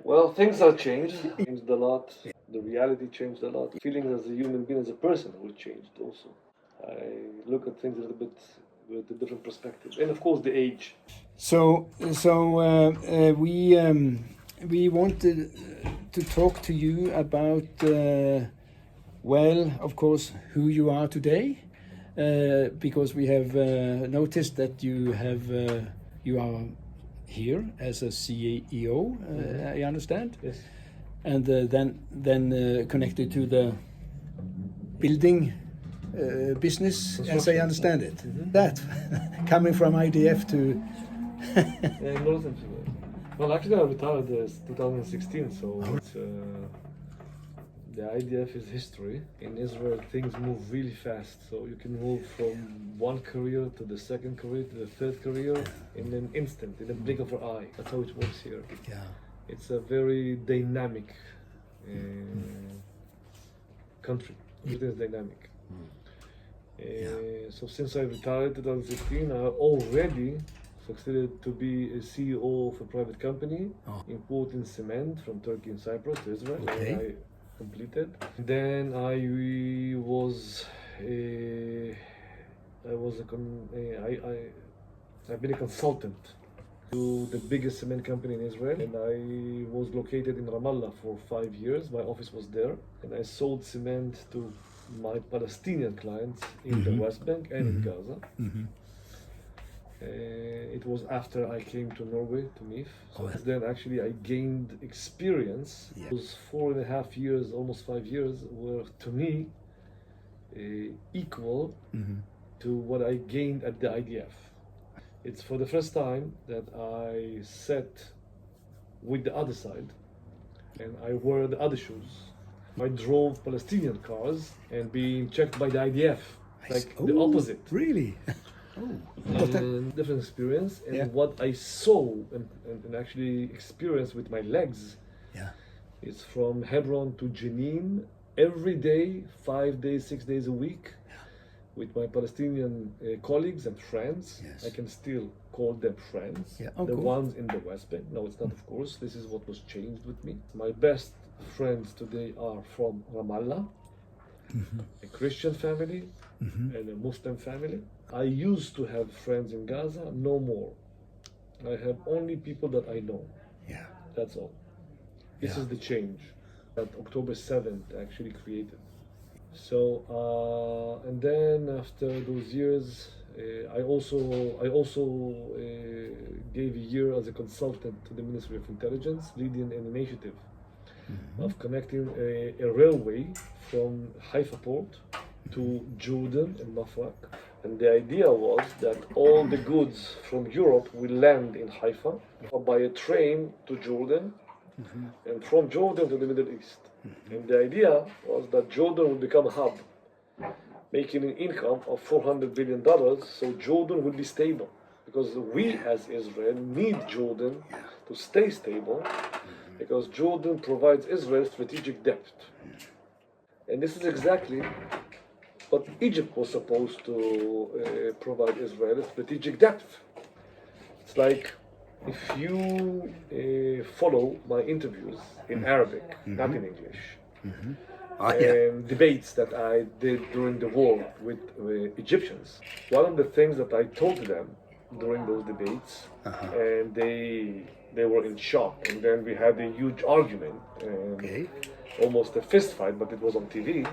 Well, things are changed a lot. The reality changed a lot. Feeling as a human being, as a person, will changed also. I look at things a little bit with a different perspective, and of course, the age. We wanted to talk to you about, well, of course, who you are today, because we have noticed that you are here as a CEO. I understand. Yes. And then connected to the building business, as I understand it. That coming from IDF to Yeah, Northern. Well, actually, I retired in 2016, so it's, the IDF is history. In Israel, things move really fast, so you can move from one career to the second career to the third career in an instant, in a blink of an eye. That's how it works here. yeah. It's a very dynamic country. Everything is dynamic. So since I retired in 2016, I already succeeded to be a CEO of a private company importing cement from Turkey and Cyprus to Israel. Okay. I completed. Then I've been a consultant to the biggest cement company in Israel, and I was located in Ramallah for 5 years. My office was there, and I sold cement to my Palestinian clients in the West Bank and in Gaza. It was after I came to Norway to MIFF. So then actually I gained experience. Yeah. Those 4.5 years, almost 5 years, were to me equal to what I gained at the IDF. It's for the first time that I sat with the other side and I wore the other shoes. I drove Palestinian cars and being checked by the IDF, like the opposite. Really? And different experience, and what I saw and actually experienced with my legs is from Hebron to Jenin every day, 5 days, 6 days a week, with my Palestinian colleagues and friends. Yes. I can still call them friends. Yeah. Oh, the cool. ones in the West Bank. No, it's not, of course. This is what was changed with me. My best friends today are from Ramallah, a Christian family and a Muslim family. I used to have friends in Gaza, no more. I have only people that I know. Yeah. That's all. This is the change that October 7th actually created. So, and then after those years, I also gave a year as a consultant to the Ministry of Intelligence, leading an initiative of connecting a railway from Haifa port to Jordan and Mafraq. And the idea was that all the goods from Europe will land in Haifa by a train to Jordan, and from Jordan to the Middle East. And the idea was that Jordan will become a hub, making an income of $400 billion, so Jordan will be stable. Because we as Israel need Jordan to stay stable, because Jordan provides Israel strategic depth. And this is exactly what Egypt was supposed to provide Israel, strategic depth. It's like if you follow my interviews in Arabic, not in English, debates that I did during the war with Egyptians, one of the things that I told them during those debates, and they were in shock, and then we had a huge argument, almost a fist fight, but it was on TV.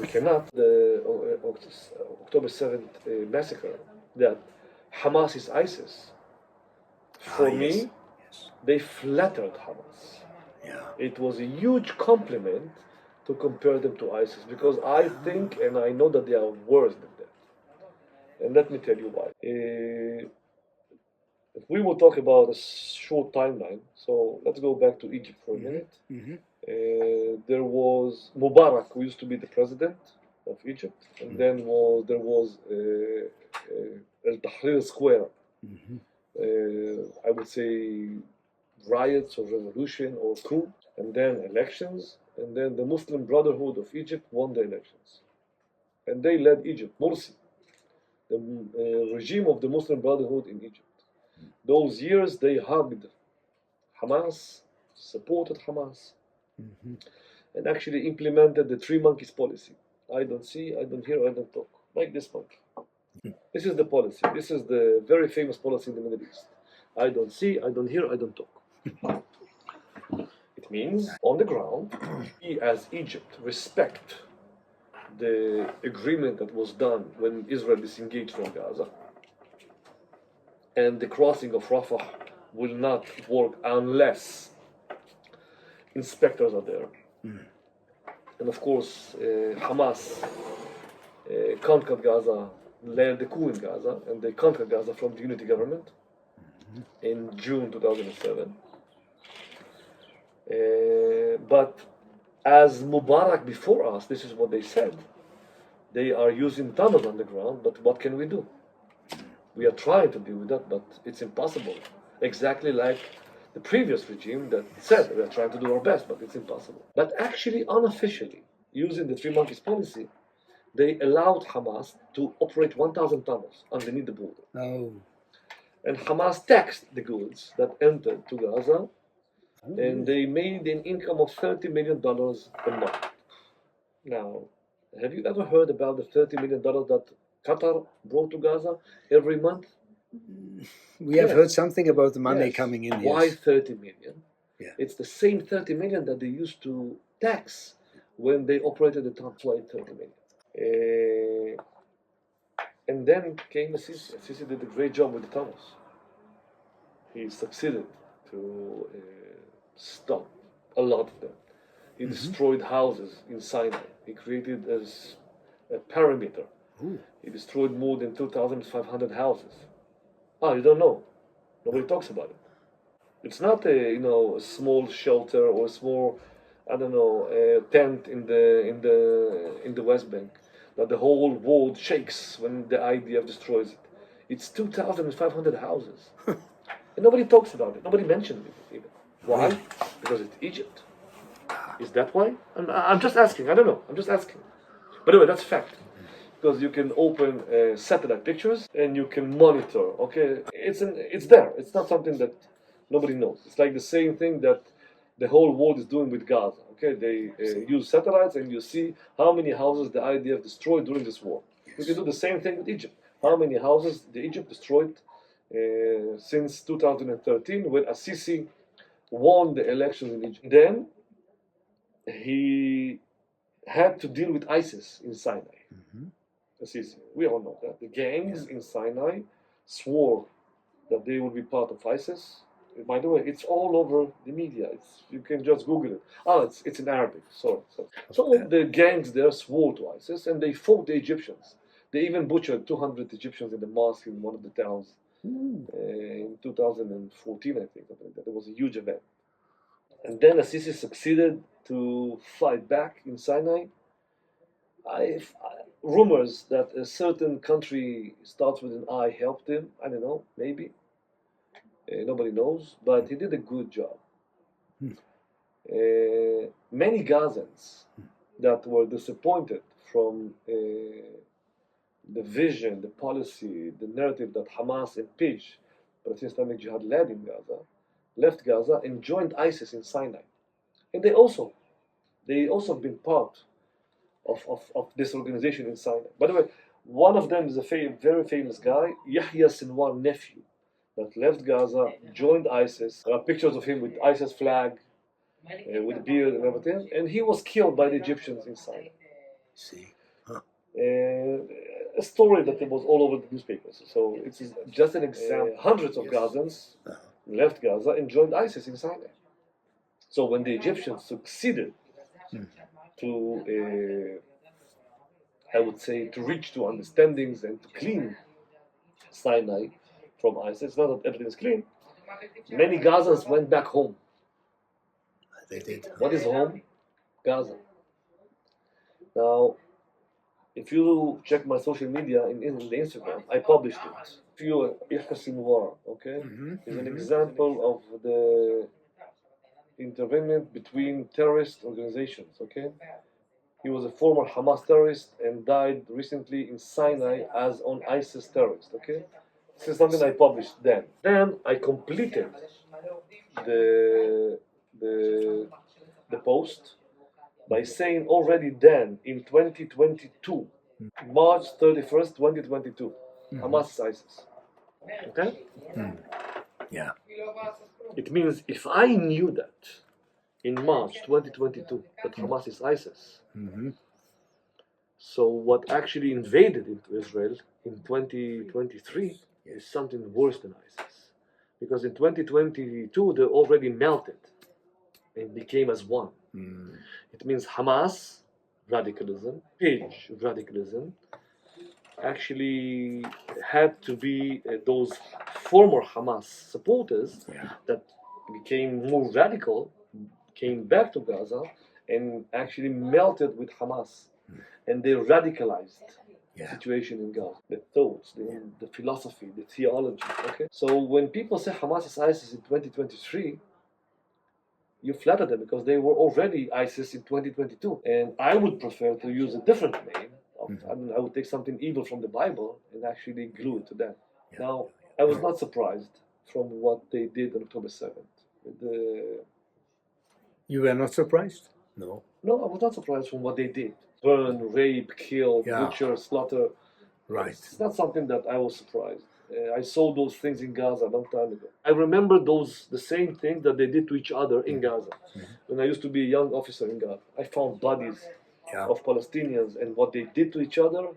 We cannot. The October 7th massacre, that Hamas is ISIS. For me, they flattered Hamas. It was a huge compliment to compare them to ISIS, because I think and I know that they are worse than that. And let me tell you why. If we will talk about a short timeline, so let's go back to Egypt for a minute. There was Mubarak, who used to be the president of Egypt, and then there was El Tahrir Square. I would say riots or revolution or coup, and then elections, and then the Muslim Brotherhood of Egypt won the elections. And they led Egypt, Morsi, the regime of the Muslim Brotherhood in Egypt. Those years they hugged Hamas, supported Hamas, and actually implemented the three monkeys policy. I don't see, I don't hear, I don't talk. Like this monkey. This is the policy. This is the very famous policy in the Middle East. I don't see, I don't hear, I don't talk. It means, on the ground, we as Egypt respect the agreement that was done when Israel disengaged from Gaza, and the crossing of Rafah will not work unless inspectors are there. And of course, Hamas conquered Gaza, led the coup in Gaza, and they conquered Gaza from the unity government in June 2007. But as Mubarak before us, this is what they said, they are using tunnels underground, but what can we do? We are trying to deal with that, but it's impossible. Exactly like the previous regime that said we are trying to do our best, but it's impossible. But actually, unofficially, using the three monkeys policy, they allowed Hamas to operate 1,000 tunnels underneath the border. Oh. And Hamas taxed the goods that entered to Gaza, and they made an income of $30 million a month. Now, have you ever heard about the $30 million that Qatar brought to Gaza every month? We have Yes. heard something about the money Yes. coming in. Why Yes. 30 million? Yeah. It's the same 30 million that they used to tax when they operated the tunnel. Why 30 million? And then came Sisi. Sisi did a great job with the tunnels. He succeeded to stop a lot of them. He destroyed houses in Sinai. He created a perimeter. He destroyed more than 2,500 houses. Ah, you don't know. Nobody talks about it. It's not a small shelter or a small, tent in the West Bank that the whole world shakes when the IDF destroys it. It's 2,500 houses. And nobody talks about it. Nobody mentions it even. Why? Because it's Egypt. Is that why? I'm just asking. I don't know. I'm just asking. By the way, that's fact. Because you can open satellite pictures and you can monitor. Okay, it's there. It's not something that nobody knows. It's like the same thing that the whole world is doing with Gaza. Okay, they use satellites and you see how many houses the IDF destroyed during this war. You can do the same thing with Egypt. How many houses the Egypt destroyed since 2013 when Sisi won the elections in Egypt. Then he had to deal with ISIS in Sinai. Sisi, we all know that. The gangs in Sinai swore that they would be part of ISIS. By the way, it's all over the media. You can just Google it. It's in Arabic. Sorry. So the gangs there swore to ISIS and they fought the Egyptians. They even butchered 200 Egyptians in the mosque in one of the towns in 2014, I think. It was a huge event. And then Sisi succeeded to fight back in Sinai. Rumors that a certain country starts with an I helped him. I don't know, maybe. Nobody knows, but he did a good job. Many Gazans that were disappointed from the vision, the policy, the narrative that Hamas and PIJ, Palestinian Islamic Jihad, led in Gaza, left Gaza and joined ISIS in Sinai. And they also been part of this organization in Sinai. By the way, one of them is a very famous guy, Yahya Sinwar's nephew, that left Gaza, joined ISIS. There are pictures of him with ISIS flag, with a beard and everything, and he was killed by the Egyptians in Sinai. See. A story that was all over the newspapers. So it's just an example. Hundreds of Gazans left Gaza and joined ISIS in Sinai. So when the Egyptians succeeded to, I would say, to reach to understandings and to clean Sinai from ISIS, it's not that everything is clean. Many Gazans went back home. They did. What is home? Gaza. Now, if you check my social media in the Instagram, I published it. If you Yahya Sinwar, okay, is an example of the intervention between terrorist organizations, okay? He was a former Hamas terrorist and died recently in Sinai as an ISIS terrorist, okay? This is something I published then. Then I completed the post by saying already then in 2022, March 31st, 2022, Hamas is ISIS. Okay? Yeah. It means if I knew that in March 2022 that Hamas is ISIS, so what actually invaded into Israel in 2023 is something worse than ISIS. Because in 2022 they already melted and became as one. It means Hamas radicalism, Page radicalism, actually had to be those former Hamas supporters that became more radical, came back to Gaza and actually melted with Hamas. And they radicalized the situation in Gaza, the thoughts, the philosophy, the theology. Okay, so when people say Hamas is ISIS in 2023, you flatter them because they were already ISIS in 2022. And I would prefer to use a different name. I would take something evil from the Bible and actually glue it to that. Now, I was not surprised from what they did on October 7th. You were not surprised? No. No, I was not surprised from what they did. Burn, rape, kill, butcher, slaughter. Right. It's not something that I was surprised. I saw those things in Gaza a long time ago. I remember the same things that they did to each other in Gaza. When I used to be a young officer in Gaza, I found bodies of Palestinians and what they did to each other.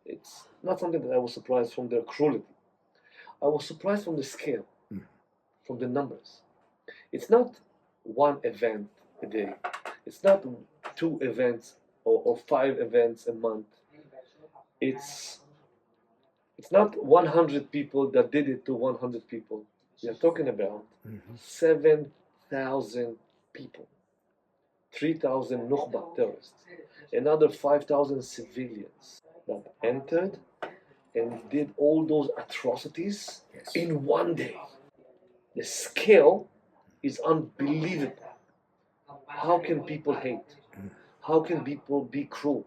It's not something that I was surprised from their cruelty. I was surprised from the scale, from the numbers. It's not one event a day. It's not 2 events or 5 events a month. It's not 100 people that did it to 100 people. We are talking about 7,000 people, 3,000 Nukhba terrorists, another 5,000 civilians that entered and did all those atrocities in one day. The scale is unbelievable. How can people hate? How can people be cruel?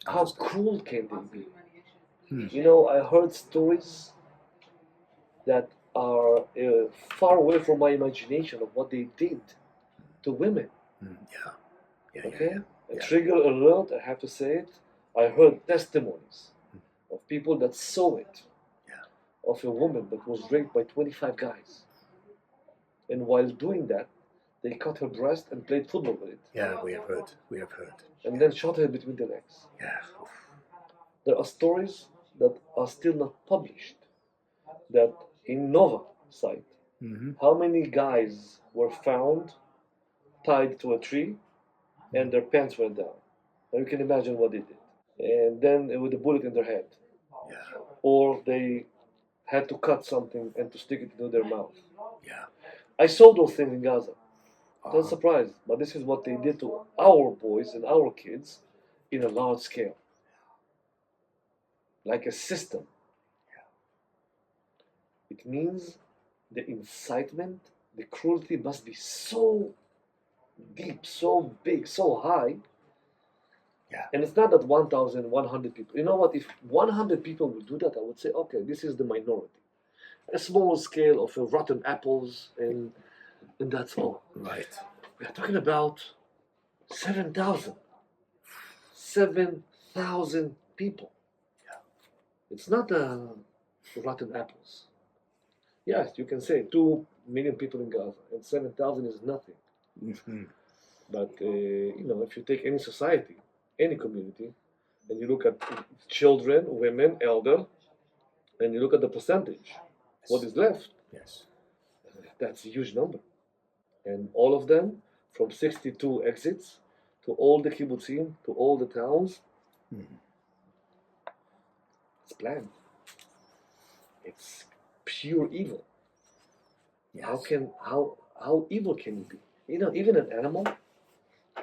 How cruel can they be? You know, I heard stories that are far away from my imagination of what they did to women. Okay? A trigger alert, I have to say it. I heard testimonies of people that saw it, of a woman that was raped by 25 guys. And while doing that, they cut her breast and played football with it. Yeah, we have heard. And then shot her between the legs. Yeah. There are stories that are still not published. That in Nova site, how many guys were found tied to a tree and their pants were down. Now you can imagine what they did. And then with a bullet in their head. Or they had to cut something and to stick it into their mouth. I saw those things in Gaza. Not surprised, but this is what they did to our boys and our kids in a large scale. Like a system. It means the incitement, the cruelty must be so deep, so big, so high. And it's not that 1,100 people. You know what? If 100 people would do that, I would say, okay, this is the minority. A small scale of rotten apples, and that's all. Right. We are talking about 7,000. 7,000 people. It's not rotten apples. Yes, you can say 2 million people in Gaza, and 7,000 is nothing. But you know, if you take any society, any community, and you look at children, women, elder, and you look at the percentage, what is left? That's a huge number. And all of them, from 62 exits, to all the kibbutzim, to all the towns, it's planned. It's pure evil. How evil can it be? You know, even an animal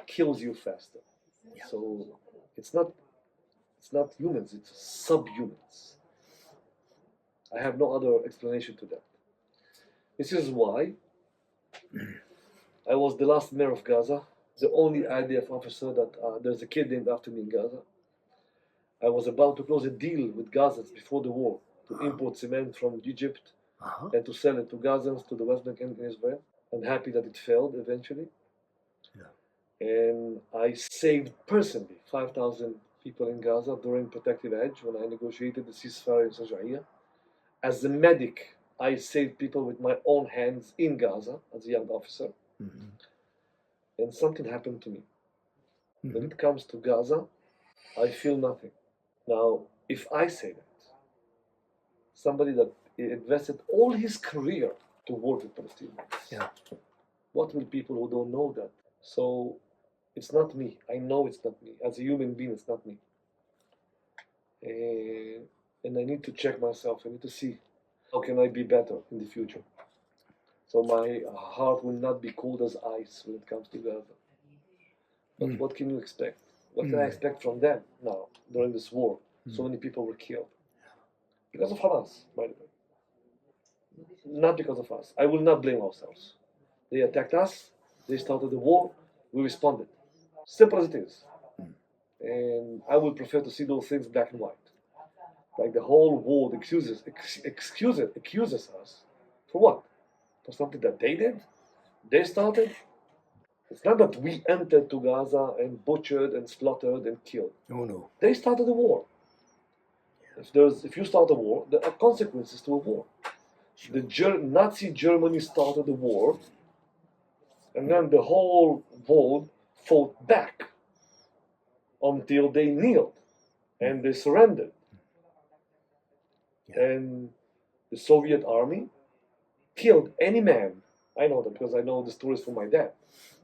kills you faster. So it's not humans, it's subhumans. I have no other explanation to that. This is why I was the last mayor of Gaza, the only IDF officer that there's a kid named after me in Gaza. I was about to close a deal with Gazans before the war to import cement from Egypt and to sell it to Gazans, to the West Bank and Israel. I'm happy that it failed eventually. Yeah. And I saved personally 5,000 people in Gaza during Protective Edge when I negotiated the ceasefire in Sajaiya. As a medic, I saved people with my own hands in Gaza as a young officer. Mm-hmm. And something happened to me. Mm-hmm. When it comes to Gaza, I feel nothing. Now, if I say that, somebody that invested all his career to work with Palestinians, Yeah. what will people who don't know that? So it's not me. I know it's not me. As a human being, it's not me. And I need to check myself. I need to see how can I be better in the future. So my heart will not be cold as ice when it comes to Gaza. But what can you expect? What can I expect from them now during this war? So many people were killed because of Hamas, by the way. Not because of us. I will not blame ourselves. They attacked us. They started the war. We responded. Simple as it is. And I would prefer to see those things black and white. Like the whole world accuses us for what? For something that they did? They started? It's not that we entered to Gaza and butchered and slaughtered and killed. Oh no. They started the war. If you start a war, there are consequences to a war. The Nazi Germany started the war, and then the whole world fought back until they kneeled and they surrendered. Yeah. And the Soviet army killed any man. I know that because I know the stories from my dad.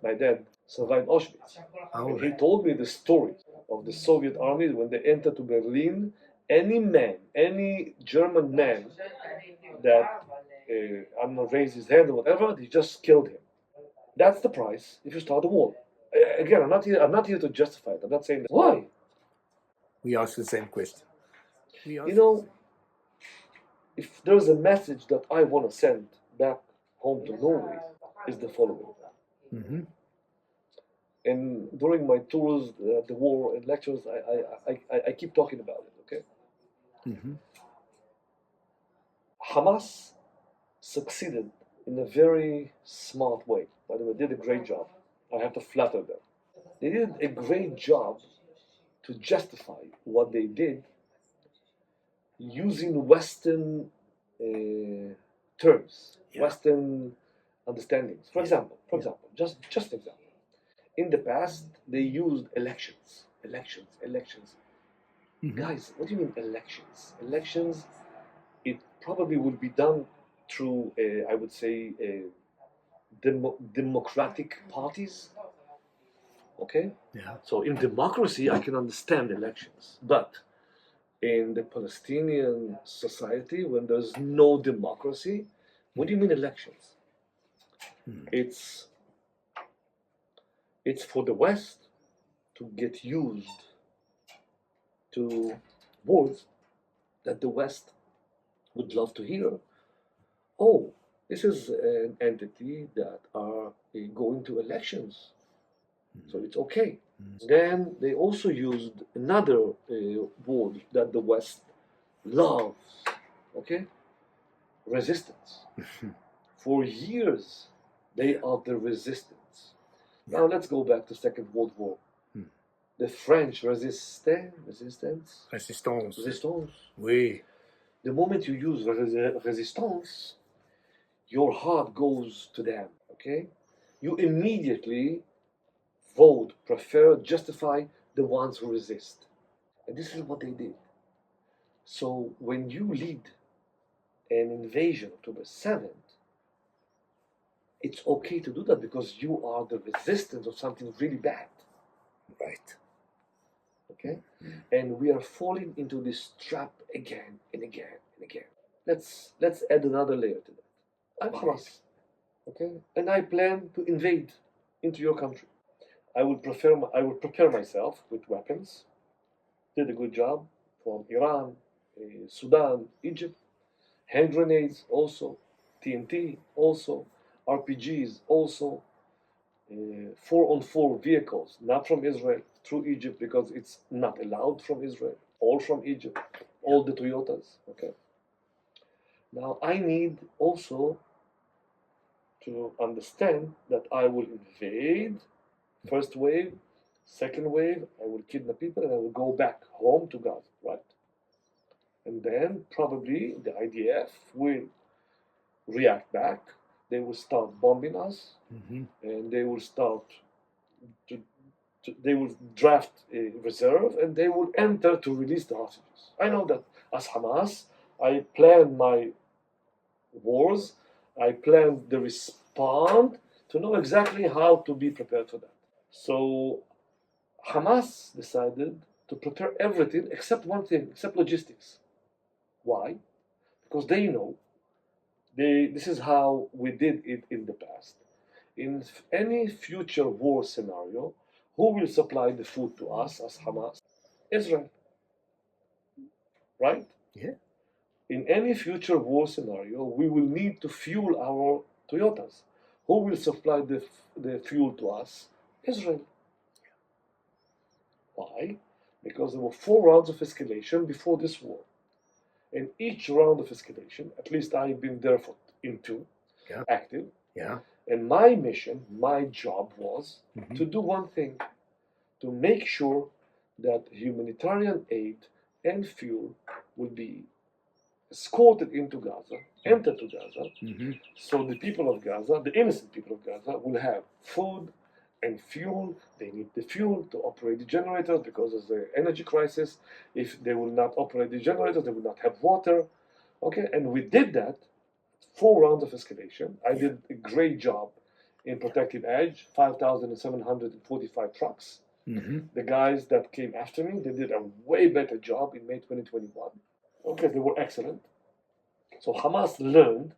My dad survived Auschwitz. And he told me the story of the Soviet army when they entered to Berlin. Any man, any German man that I'm not raised his hand or whatever, they just killed him. That's the price if you start a war. Again, I'm not here to justify it. I'm not saying that. Why? We asked the same question. You know, if there's a message that I want to send back home to Norway, is the following. Mm-hmm. And during my tours, the war and lectures, I keep talking about it. Okay. Mm-hmm. Hamas succeeded in a very smart way. By the way, they did a great job. I have to flatter them. They did a great job to justify what they did using Western terms, Western understandings. For example, just an example. In the past, they used elections. Mm-hmm. Guys, what do you mean elections? Elections, it probably will be done through, I would say, democratic parties. Okay? Yeah. So in democracy, I can understand elections. But in the Palestinian society, when there's no democracy, what do you mean elections? It's for the West to get used to words that the West would love to hear. Oh, this is an entity that are going to elections, so it's okay. Then they also used another word that the West loves, okay? Resistance. For years, they are the resistance. Now let's go back to Second World War. The French resistance. Oui. The moment you use resistance, your heart goes to them, okay? You immediately vote, prefer, justify the ones who resist. And this is what they did. So when you lead an invasion October 7th, it's okay to do that because you are the resistance of something really bad. Right. Okay? And we are falling into this trap again and again and again. Let's add another layer to that. I'm Hamas. Okay? And I plan to invade into your country. I will prepare myself with weapons. Did a good job from Iran, Sudan, Egypt. Hand grenades also, TNT also, RPGs also, 4-on-4 vehicles, not from Israel, through Egypt because it's not allowed from Israel, all from Egypt, all the Toyotas. Okay. Now I need also to understand that I will invade, first wave, second wave, I will kidnap people and I will go back home to Gaza, right? And then probably the IDF will react back. They will start bombing us, and they will start they will draft a reserve, and they will enter to release the hostages. I know that as Hamas, I plan my wars, I plan the response to know exactly how to be prepared for that. So Hamas decided to prepare everything except one thing, except logistics. Why? Because they know this is how we did it in the past. In any future war scenario, who will supply the food to us as Hamas? Israel. Right? Yeah. In any future war scenario, we will need to fuel our Toyotas. Who will supply the fuel to us? Israel. Why? Because there were 4 rounds of escalation before this war. And each round of escalation, at least I've been there in 2, active. Yeah. And my mission, my job was to do one thing, to make sure that humanitarian aid and fuel will be escorted into Gaza, enter to Gaza, so the people of Gaza, the innocent people of Gaza, will have food and fuel. They need the fuel to operate the generators because of the energy crisis. If they will not operate the generators, they will not have water. Okay, and we did that. 4 rounds of escalation. I did a great job in protective edge, 5,745 trucks. The guys that came after me, they did a way better job in May 2021. Okay, they were excellent. So Hamas learned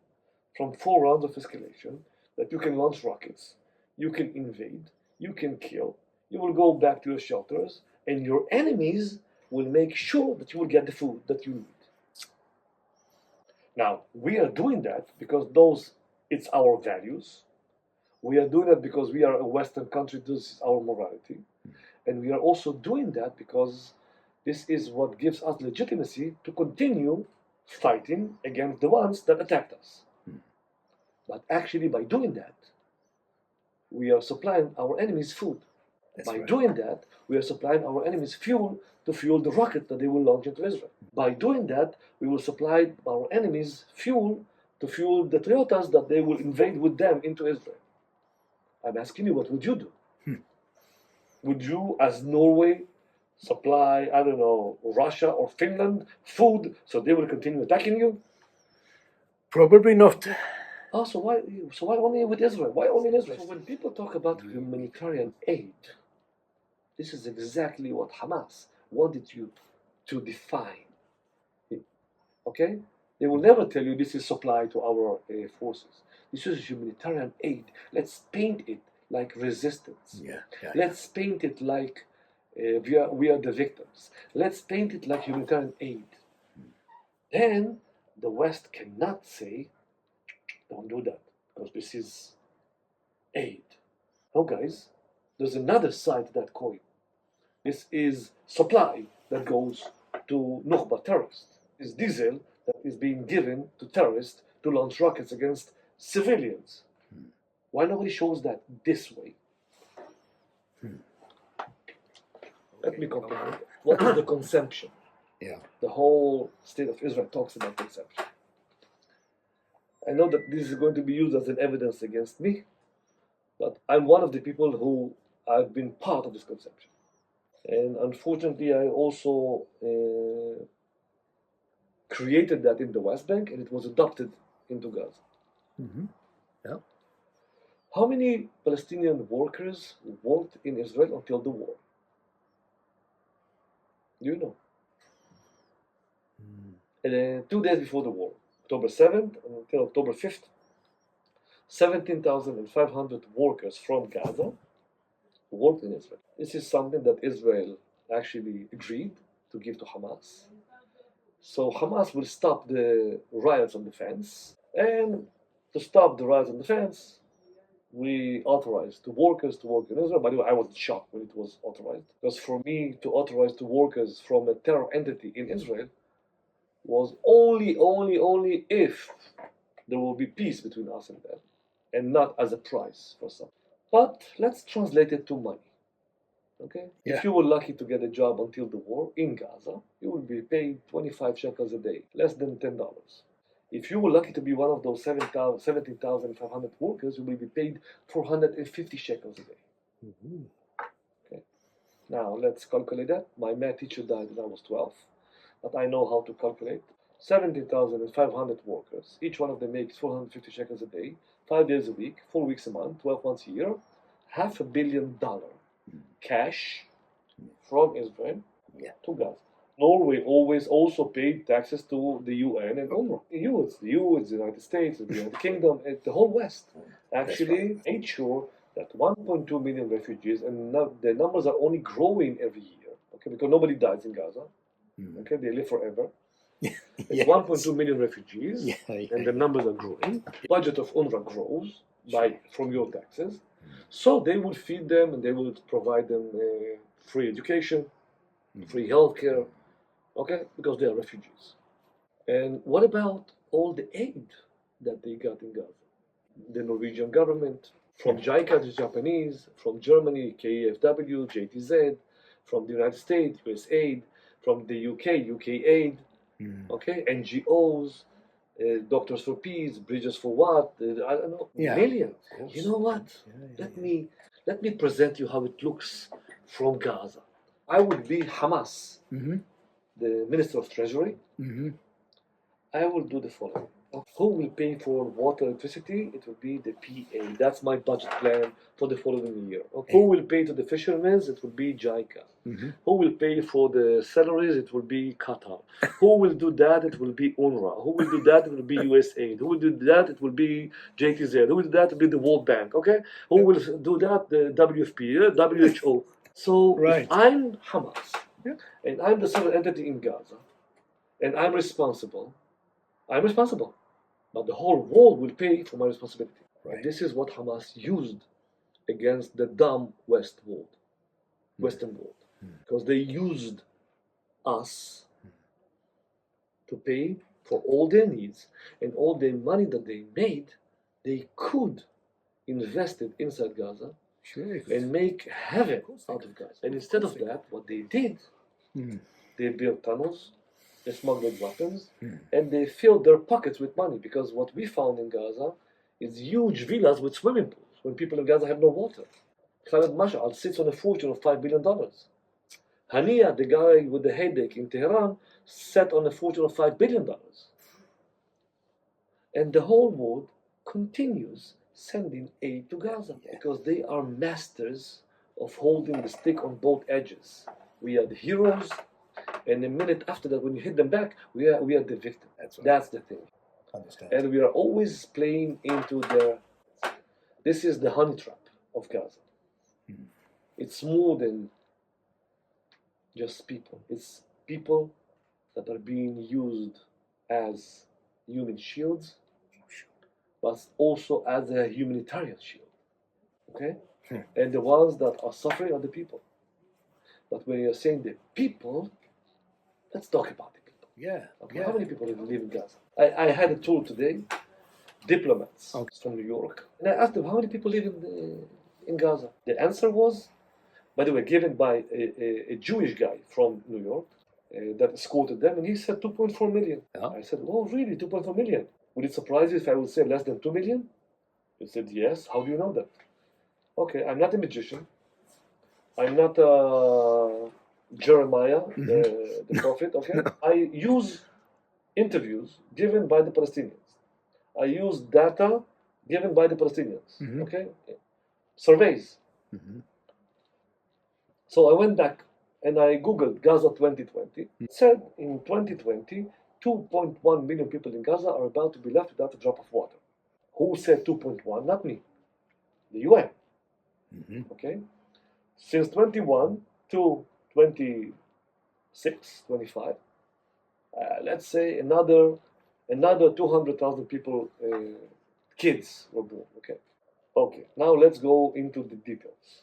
from 4 rounds of escalation that you can launch rockets, you can invade, you can kill, you will go back to your shelters, and your enemies will make sure that you will get the food that you need. Now, we are doing that because it's our values. We are doing that because we are a Western country, this is our morality. And we are also doing that because this is what gives us legitimacy to continue fighting against the ones that attacked us. But actually, by doing that, we are supplying our enemies food. By doing that, we are supplying our enemies fuel to fuel the rocket that they will launch into Israel. By doing that, we will supply our enemies fuel to fuel the Toyotas that they will invade with them into Israel. I'm asking you, what would you do? Would you, as Norway, supply, I don't know, Russia or Finland food so they will continue attacking you? Probably not. Oh, so why only with Israel? Why only in Israel? So when people talk about humanitarian aid, this is exactly what Hamas wanted you to define. Okay? They will never tell you this is supply to our forces. This is humanitarian aid. Let's paint it like resistance. Let's paint it like we are the victims. Let's paint it like humanitarian aid. Then the West cannot say, don't do that, because this is aid. No, guys, there's another side to that coin. This is supply that goes to Nukhba terrorists. It's diesel that is being given to terrorists to launch rockets against civilians. Why nobody shows that this way? Let me comprehend. What is the consumption? The whole state of Israel talks about consumption. I know that this is going to be used as an evidence against me, but I'm one of the people who I've been part of this conception. And unfortunately, I also created that in the West Bank, and it was adopted into Gaza. How many Palestinian workers worked in Israel until the war? Do you know? 2 days before the war, October 7th until October 5th, 17,500 workers from Gaza worked in Israel. This is something that Israel actually agreed to give to Hamas. So Hamas will stop the riots on the fence, and to stop the riots on the fence, we authorized the workers to work in Israel. By the way, I was shocked when it was authorized, because for me to authorize the workers from a terror entity in Israel was only if there will be peace between us and them. and not as a price for something. But let's translate it to money. Okay? Yeah. If you were lucky to get a job until the war in Gaza, you would be paid 25 shekels a day, less than $10. If you were lucky to be one of those 17,500 workers, you will be paid 450 shekels a day. Mm-hmm. Okay. Now let's calculate that. My math teacher died when I was 12, but I know how to calculate. 17,500 workers, each one of them makes 450 shekels a day, 5 days a week, 4 weeks a month, 12 months a year, $500 million cash from Israel to Gaza. Norway always also paid taxes to the UN and UNRWA. The EU, it's the United States, it's the United Kingdom, it's the whole West. Actually made sure that 1.2 million refugees, and now the numbers are only growing every year, okay, because nobody dies in Gaza. Okay, they live forever. It's 1.2 million refugees, and the numbers are growing. Budget of UNRWA grows from your taxes, so they will feed them and they will provide them free education, free healthcare, okay, because they are refugees. And what about all the aid that they got in Gaza? The Norwegian government, from JICA, the Japanese, from Germany, KEFW, JTZ, from the United States, US Aid, from the UK, UK Aid, okay, NGOs, Doctors for Peace, Bridges for What, I don't know, millions. You know what? Let me present you how it looks from Gaza. I would be Hamas, the Minister of Treasury. I will do the following. Who will pay for water, electricity? It will be the PA. That's my budget plan for the following year. Okay. Who will pay to the fishermen? It will be JICA. Who will pay for the salaries? It will be Qatar. Who will do that? It will be UNRWA. Who will do that? It will be USAID. Who will do that? It will be JTZ. Who will do that? It will be the World Bank. Okay. Who will do that? The WFP, WHO. So if I'm Hamas, and I'm the sovereign entity in Gaza, and I'm responsible. But the whole world will pay for my responsibility. And this is what Hamas used against the dumb Western world. Because they used us to pay for all their needs, and all the money that they made, they could invest it inside Gaza and make heaven out of Gaza. And instead of that, what they did, they built tunnels, they smuggled weapons, and they filled their pockets with money, because what we found in Gaza is huge villas with swimming pools when people in Gaza have no water. Khaled Mash'al sits on a fortune of $5 billion. Hania, the guy with the headache in Tehran, sat on a fortune of $5 billion. And the whole world continues sending aid to Gaza because they are masters of holding the stick on both edges. We are the heroes, and a minute after that, when you hit them back, we are the victim. That's the thing. And we are always playing into this is the honey trap of Gaza. It's more than just people. It's people that are being used as human shields, but also as a humanitarian shield. Okay? And the ones that are suffering are the people. But when you're saying the people, let's talk about the people. Okay. How many people live in Gaza? I had a tour today, diplomats from New York, and I asked them how many people live in Gaza. The answer was, by the way, given by a Jewish guy from New York that escorted them, and he said 2.4 million. I said, oh, really, 2.4 million? Would it surprise you if I would say less than 2 million? He said, yes. How do you know that? Okay, I'm not a magician. I'm not Jeremiah, the prophet, okay? I use interviews given by the Palestinians. I use data given by the Palestinians, okay? Surveys. So I went back and I Googled Gaza 2020. It said in 2020, 2.1 million people in Gaza are about to be left without a drop of water. Who said 2.1? Not me. The UN. Okay? Since 21 to 26, 25, let's say another 200,000 people, kids were born. Okay. Now let's go into the details.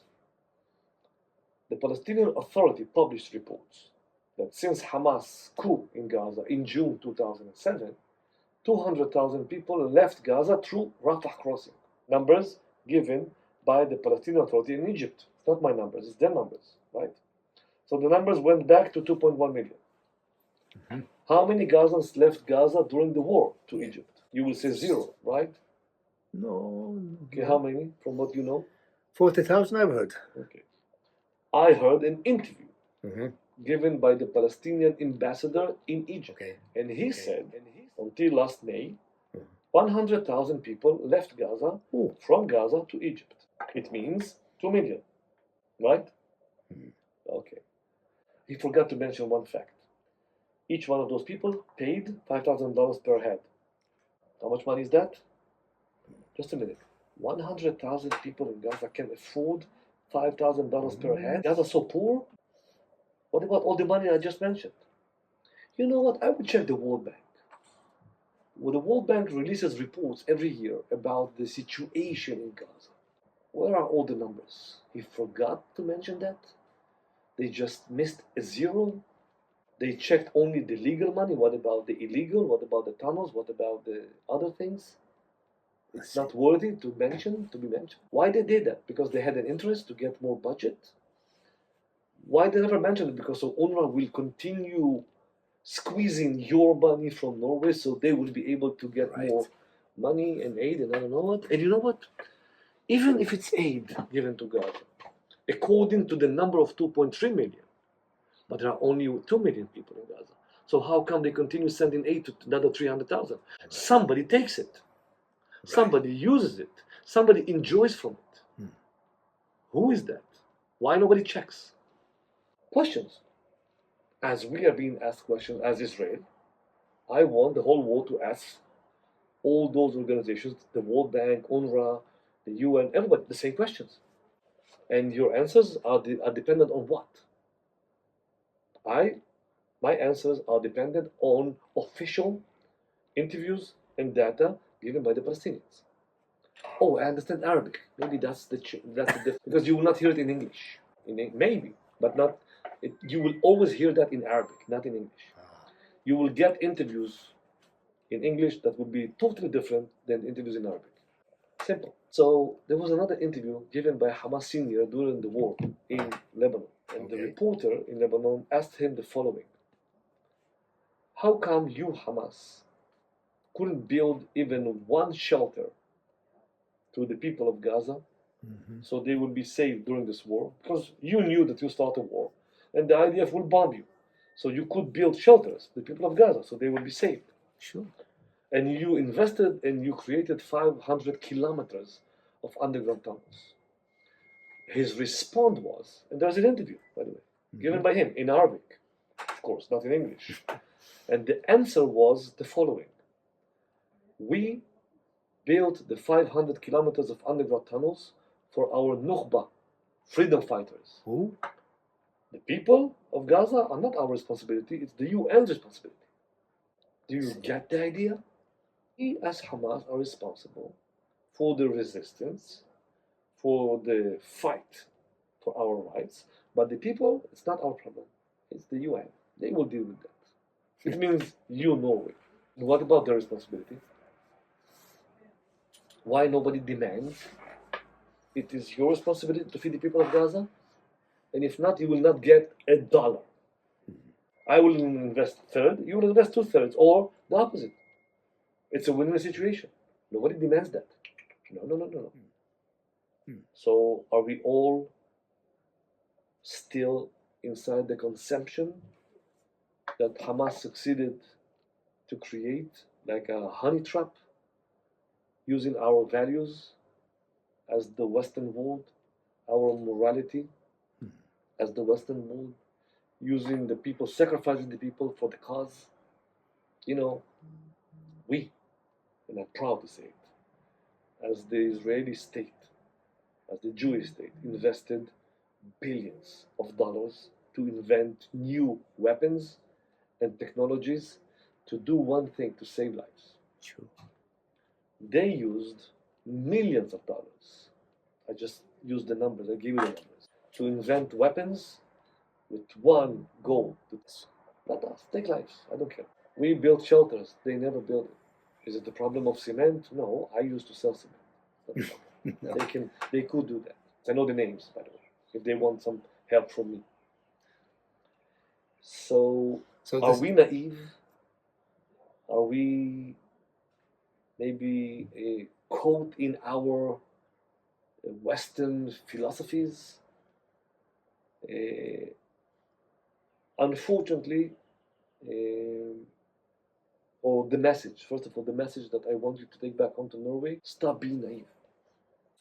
The Palestinian Authority published reports that since Hamas coup in Gaza in June 2007, 200,000 people left Gaza through Rafah crossing. numbers given by the Palestinian Authority in Egypt. It's not my numbers, it's their numbers, right? So the numbers went back to 2.1 million. Mhm. How many Gazans left Gaza during the war to Egypt? You will say 0, right? No. Okay, how many from what you know? 40,000 I've heard. Okay. I heard an interview Mm-hmm. given by the Palestinian ambassador in Egypt. Okay. And he said, until last May, Mhm. 100,000 people left Gaza Oh. from Gaza to Egypt. It means 2 million, right? Mhm. Okay. He forgot to mention one fact. Each one of those people paid $5,000 per head. How much money is that? Just a minute. 100,000 people in Gaza can afford $5,000 per head? Gaza so poor? What about all the money I just mentioned? You know what? I would check the World Bank. Well, the World Bank releases reports every year about the situation in Gaza. Where are all the numbers? He forgot to mention that? They just missed a 0? They checked only the legal money. What about the illegal? What about the tunnels? What about the other things? It's not worthy to be mentioned. Why they did that? Because they had an interest to get more budget? Why they never mentioned it? Because so UNRWA will continue squeezing your money from Norway so they will be able to get more money and aid and I don't know what. And you know what? Even if it's aid given to Gaza, according to the number of 2.3 million, but there are only 2 million people in Gaza. So how come they continue sending aid to another 300,000? Somebody takes it. Somebody uses it. Somebody enjoys from it. Who is that? Why nobody checks? Questions. As we are being asked questions as Israel, I want the whole world to ask all those organizations, the World Bank, UNRWA, the UN, everybody, the same questions. And your answers are dependent on what? My answers are dependent on official interviews and data given by the Palestinians. Oh, I understand Arabic. Maybe that's the difference because you will not hear it in English. Maybe, but not. You will always hear that in Arabic, not in English. You will get interviews in English that would be totally different than interviews in Arabic. Simple. So there was another interview given by Hamas senior during the war in Lebanon, and the reporter in Lebanon asked him the following: how come you, Hamas, couldn't build even one shelter to the people of Gaza so they would be safe during this war? Because you knew that you start a war and the IDF will bomb you. So you could build shelters, the people of Gaza, so they would be safe. Sure. And you invested and you created 500 kilometers of underground tunnels. His response was, and there's an interview, by the way, given by him in Arabic, of course, not in English. And the answer was the following: we built the 500 kilometers of underground tunnels for our Nukhba, freedom fighters. Who? The people of Gaza are not our responsibility, it's the UN's responsibility. Do you get the idea? We as Hamas are responsible for the resistance, for the fight for our rights, but the people, it's not our problem, it's the UN. They will deal with that. It means you, Norway. What about their responsibility? Why nobody demands it is your responsibility to feed the people of Gaza? And if not, you will not get $1. I will invest a third, you will invest 2/3, or the opposite. It's a win-win situation. Nobody demands that. No. So are we all still inside the conception that Hamas succeeded to create, like a honey trap, using our values as the Western world, our morality as the Western world, using the people, sacrificing the people for the cause? You know, we, and I'm proud to say it, as the Israeli state, as the Jewish state, invested billions of dollars to invent new weapons and technologies to do one thing: to save lives. Sure. They used millions of dollars. I just used the numbers, I gave you the numbers, to invent weapons with one goal: to let us take lives. I don't care. We built shelters, they never built it. Is it the problem of cement? No, I used to sell cement. They could do that. I know the names, by the way, if they want some help from me. So are we naive? Are we maybe caught in our Western philosophies? Unfortunately, or the message, first of all, the message that I want you to take back home to Norway: stop being naive.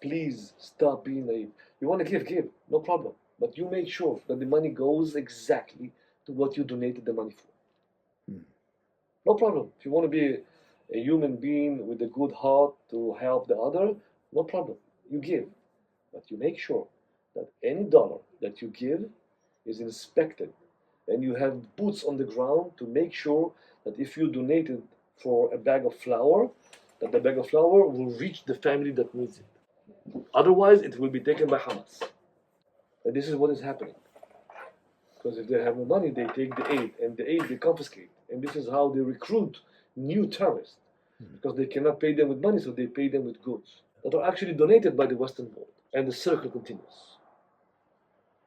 Please stop being naive. You want to give, no problem. But you make sure that the money goes exactly to what you donated the money for. No problem. If you want to be a human being with a good heart to help the other, no problem. You give. But you make sure that any dollar that you give is inspected, and you have boots on the ground to make sure that if you donated for a bag of flour, that the bag of flour will reach the family that needs it. Otherwise, it will be taken by Hamas. And this is what is happening. Because if they have no money, they take the aid, and the aid they confiscate. And this is how they recruit new terrorists. Because they cannot pay them with money, so they pay them with goods that are actually donated by the Western world. And the circle continues.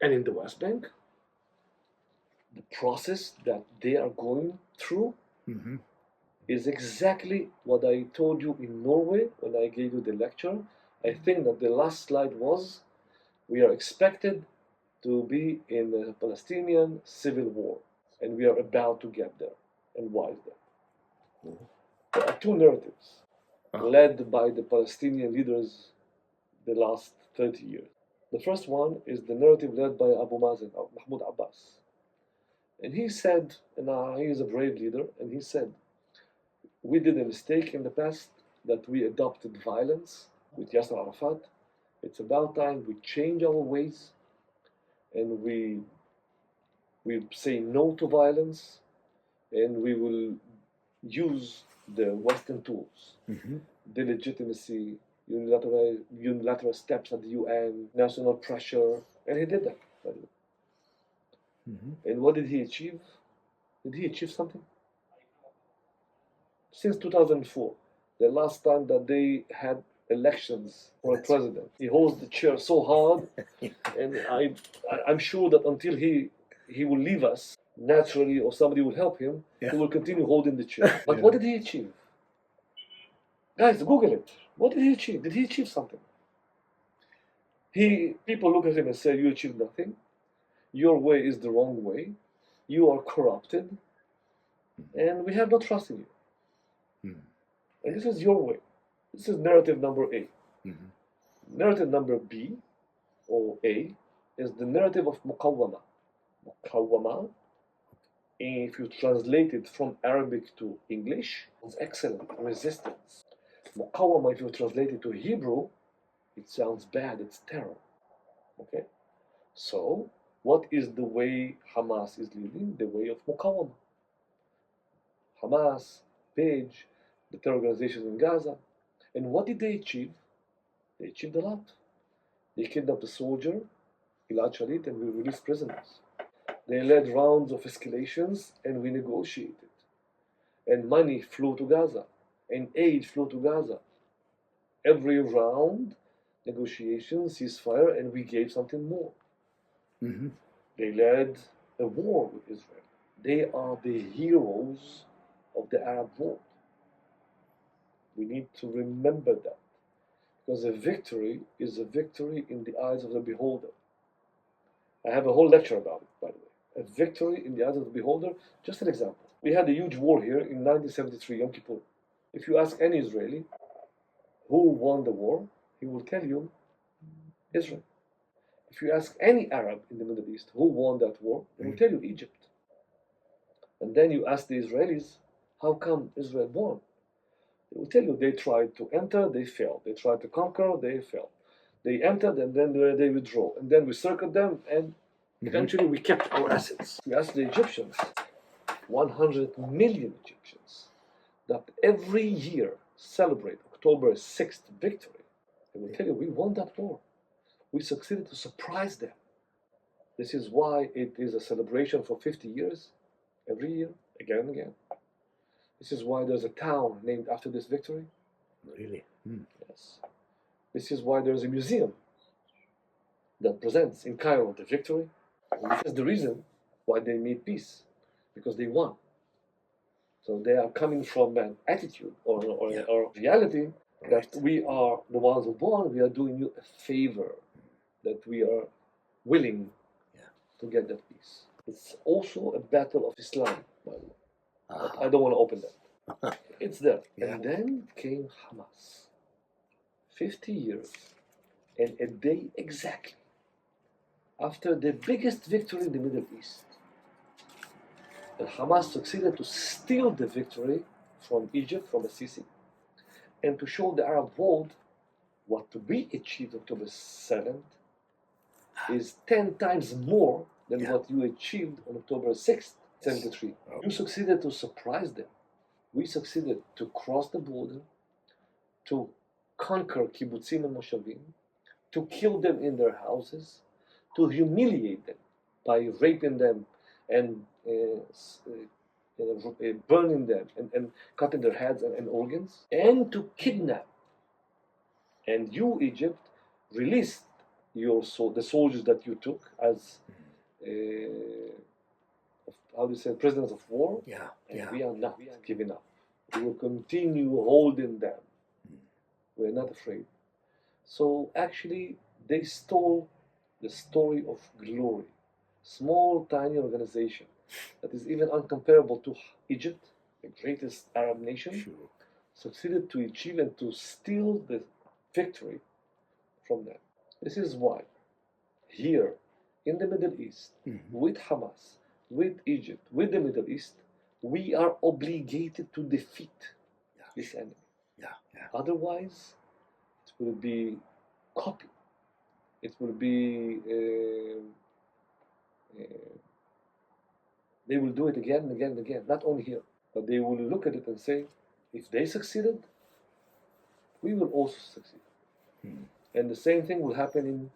And in the West Bank, the process that they are going through is exactly what I told you in Norway when I gave you the lecture. I think that the last slide was, we are expected to be in a Palestinian civil war, and we are about to get there. And why is that? There are two narratives led by the Palestinian leaders the last 30 years. The first one is the narrative led by Abu Mazen, Mahmoud Abbas. And he said, and he is a brave leader, and he said, we did a mistake in the past that we adopted violence with Yasser Arafat. It's about time we change our ways and we say no to violence, and we will use the Western tools, the legitimacy, unilateral steps at the UN, national pressure, and he did that, by the way. And what did he achieve? Did he achieve something? Since 2004, the last time that they had elections for a president, he holds the chair so hard, and I'm sure that until he will leave us naturally, or somebody will help him, he will continue holding the chair. But what did he achieve? Guys, Google it. What did he achieve? Did he achieve something? People look at him and say, you achieved nothing. Your way is the wrong way. You are corrupted. And we have no trust in you. And this is your way. This is narrative number A. Narrative number B, or A, is the narrative of Muqawwama. Muqawwama, if you translate it from Arabic to English, is excellent, resistance. Muqawwama, if you translate it to Hebrew, it sounds bad, it's terror. Okay? So, what is the way Hamas is leading? The way of Muqawwama. Hamas, Page, the terror organizations in Gaza. And what did they achieve? They achieved a lot. They kidnapped a soldier, Gilad Shalit, and we released prisoners. They led rounds of escalations, and we negotiated. And money flew to Gaza, and aid flew to Gaza. Every round, negotiations, ceasefire, and we gave something more. They led a war with Israel. They are the heroes of the Arab world. We need to remember that. Because a victory is a victory in the eyes of the beholder. I have a whole lecture about it, by the way. A victory in the eyes of the beholder. Just an example. We had a huge war here in 1973, Yom Kippur. If you ask any Israeli who won the war, he will tell you Israel. If you ask any Arab in the Middle East who won that war, they will tell you Egypt. And then you ask the Israelis, how come Israel won? They will tell you they tried to enter, they failed. They tried to conquer, they failed. They entered, and then they withdraw. And then we circled them, and eventually we kept our assets. We asked the Egyptians, 100 million Egyptians, that every year celebrate October 6th victory. They will tell you, we won that war. We succeeded to surprise them. This is why it is a celebration for 50 years, every year, again and again. This is why there's a town named after this victory. Really? Yes. This is why there is a museum that presents in Cairo the victory. And this is the reason why they made peace, because they won. So they are coming from an attitude or reality that we are the ones who won, we are doing you a favor, that we are willing to get that peace. It's also a battle of Islam, by the way. But I don't want to open that. It's there. And then came Hamas. 50 years and a day exactly after the biggest victory in the Middle East. And Hamas succeeded to steal the victory from Egypt, from Assisi, and to show the Arab world what we achieved October 7th is 10 times more than what you achieved on October 6th, 73. You succeeded to surprise them. We succeeded to cross the border, to conquer kibbutzim and moshavim, to kill them in their houses, to humiliate them by raping them and burning them and cutting their heads and organs, and to kidnap. And you, Egypt, released the soldiers that you took as how do you say, prisoners of war. We are not giving up. We will continue holding them. We're not afraid. So actually, they stole the story of glory. Small, tiny organization that is even uncomparable to Egypt, the greatest Arab nation, succeeded to achieve and to steal the victory from them. This is why here in the Middle East, with Hamas, with Egypt, with the Middle East, we are obligated to defeat this enemy. Otherwise, it will be copied. It will be they will do it again and again and again, not only here, but they will look at it and say, if they succeeded, we will also succeed. And the same thing will happen in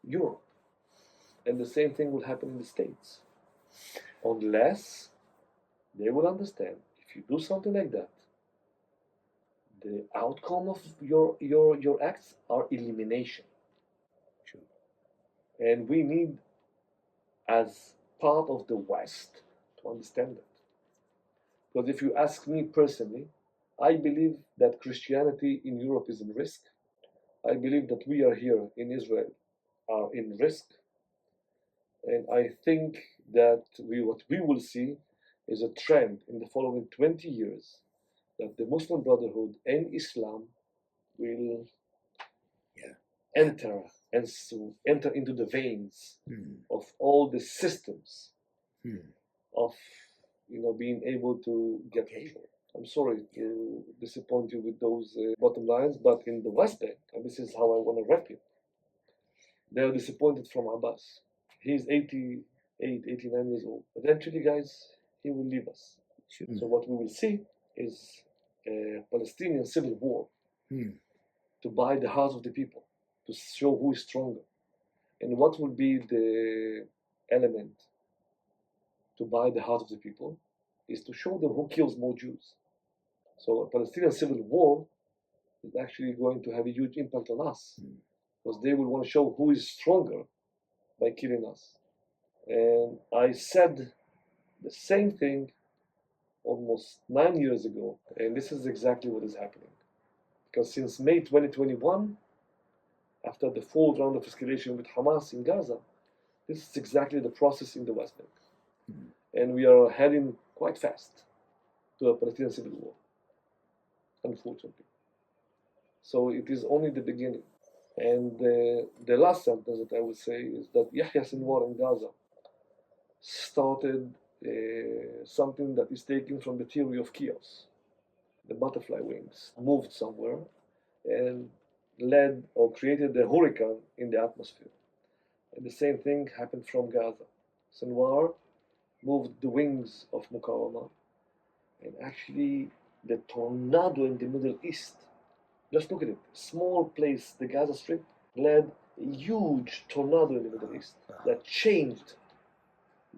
Europe, and the same thing will happen in the States, unless they will understand, if you do something like that, the outcome of your acts are elimination. And we need, as part of the West, to understand that. Because if you ask me personally, I believe that Christianity in Europe is in risk. I believe that we are here in Israel are in risk. And I think that what we will see is a trend in the following 20 years that the Muslim Brotherhood and Islam will enter into the veins of all the systems of being able to get control. I'm sorry to disappoint you with those bottom lines, but in the West Bank, and this is how I want to wrap it, they are disappointed from Abbas. He's 88, 89 years old. Eventually, guys, he will leave us. So what we will see is a Palestinian civil war to buy the hearts of the people, to show who is stronger. And what will be the element to buy the heart of the people is to show them who kills more Jews. So a Palestinian civil war is actually going to have a huge impact on us, because they will want to show who is stronger by killing us. And I said the same thing almost 9 years ago, and this is exactly what is happening. Because since May 2021, after the fourth round of escalation with Hamas in Gaza, this is exactly the process in the West Bank. And we are heading quite fast to a Palestinian civil war, unfortunately. So it is only the beginning. And the last sentence that I would say is that Yahya Sinwar in Gaza started something that is taken from the theory of chaos. The butterfly wings moved somewhere and led or created a hurricane in the atmosphere. And the same thing happened from Gaza. Sinwar moved the wings of Muqawama, and actually the tornado in the Middle East, just look at it, small place, the Gaza Strip, led a huge tornado in the Middle East that changed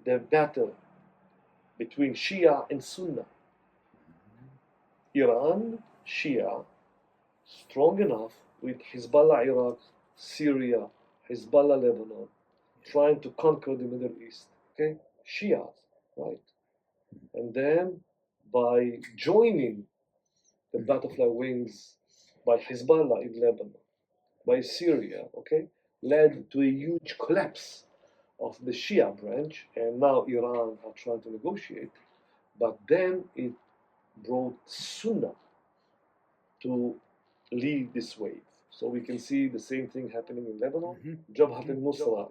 the battle between Shia and Sunnah. Iran, Shia, strong enough with Hezbollah Iraq, Syria, Hezbollah Lebanon, trying to conquer the Middle East. Okay, Shias, right? And then by joining the butterfly wings by Hezbollah in Lebanon, by Syria, okay, led to a huge collapse of the Shia branch, and now Iran are trying to negotiate. But then it brought Sunnah to lead this wave. So we can see the same thing happening in Lebanon. Jabhat al-Nusra.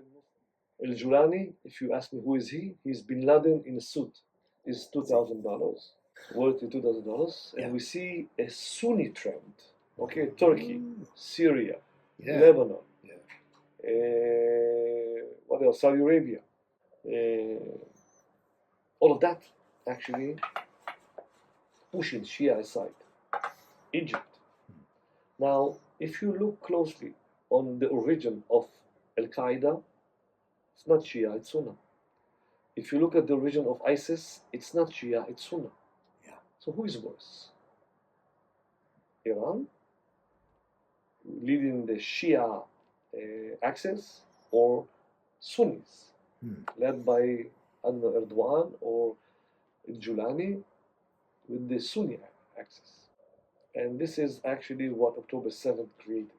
Al-Julani, if you ask me who is he, he's Bin Laden in a suit. Is $2,000, worth $2,000. And we see a Sunni trend. Okay, Turkey, Syria, Lebanon. What else? Saudi Arabia. All of that actually pushing Shia aside. Egypt. Now, if you look closely on the origin of Al-Qaeda, it's not Shia, it's Sunnah. If you look at the origin of ISIS, it's not Shia, it's Sunnah. So who is worse? Iran, leading the Shia axis, or Sunnis, led by Erdogan or Julani with the Sunni axis. And this is actually what October 7th created.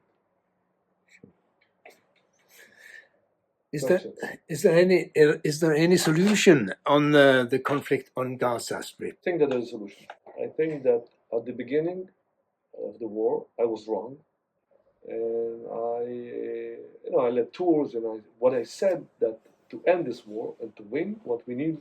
Is there any solution on the conflict on Gaza Strip? I think that there's a solution. I think that at the beginning of the war, I was wrong. And I led tours, and what I said that to end this war and to win, what we need